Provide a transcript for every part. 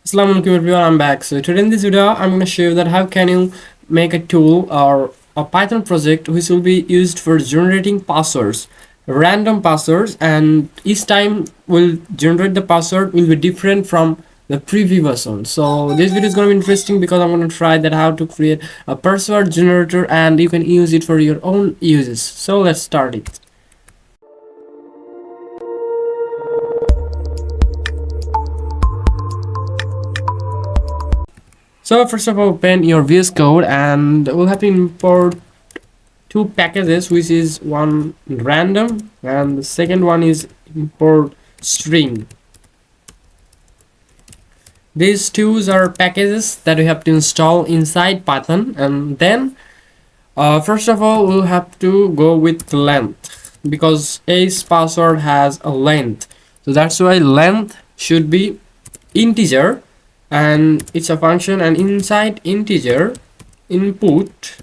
Assalamu alaikum everyone, I'm back. So today in this video I'm going to show you that how can you make a tool or a Python project which will be used for generating passwords, random passwords, and each time will generate the password will be different from the previous one. So this video is going to be interesting because I'm going to try that how to create a password generator and you can use it for your own uses. So let's start it. So first of all, open your VS Code and we'll have to import two packages, which is one random and the second one is import string. These two are packages that we have to install inside Python, and then first of all we'll have to go with length because each password has a length, so that's why length should be integer and it's a function, and inside integer input,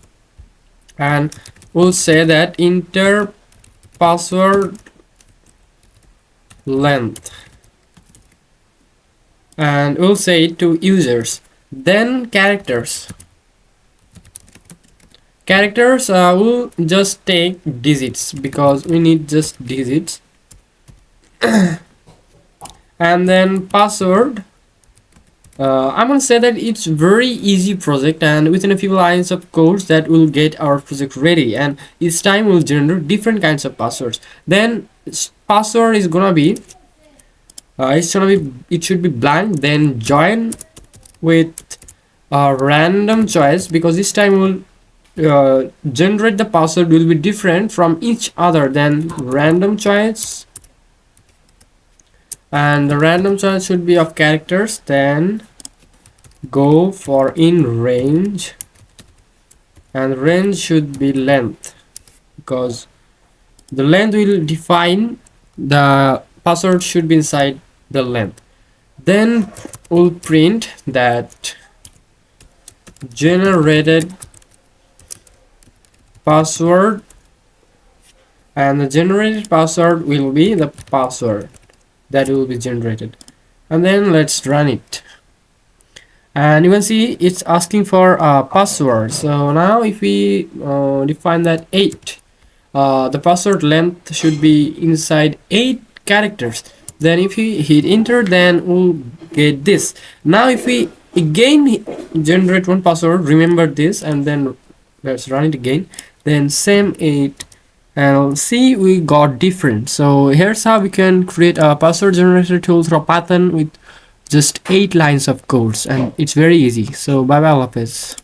and we'll say that enter password length, and we'll say it to users. Then characters will just take digits because we need just digits. And then password, I'm gonna say that it's very easy project, and within a few lines of code that will get our project ready, and each time we'll generate different kinds of passwords. Then password is gonna be it should be blank, then join with a random choice because this time we'll generate the password will be different from each other. Then random choice, and the random choice should be of characters. Then go for in range, and range should be length because the length will define the password should be inside the length. Then we'll print that generated password, and the generated password will be the password that will be generated. And then let's run it, and you can see it's asking for a password. So now if we define that 8, the password length should be inside 8 characters. Then if we hit enter, then we'll get this. Now if we again generate one password, remember this, and then let's run it again, then same 8, and see we got different. So here's how we can create a password generator tool through Python with just 8 lines of codes, and it's very easy. So bye bye, Lopez.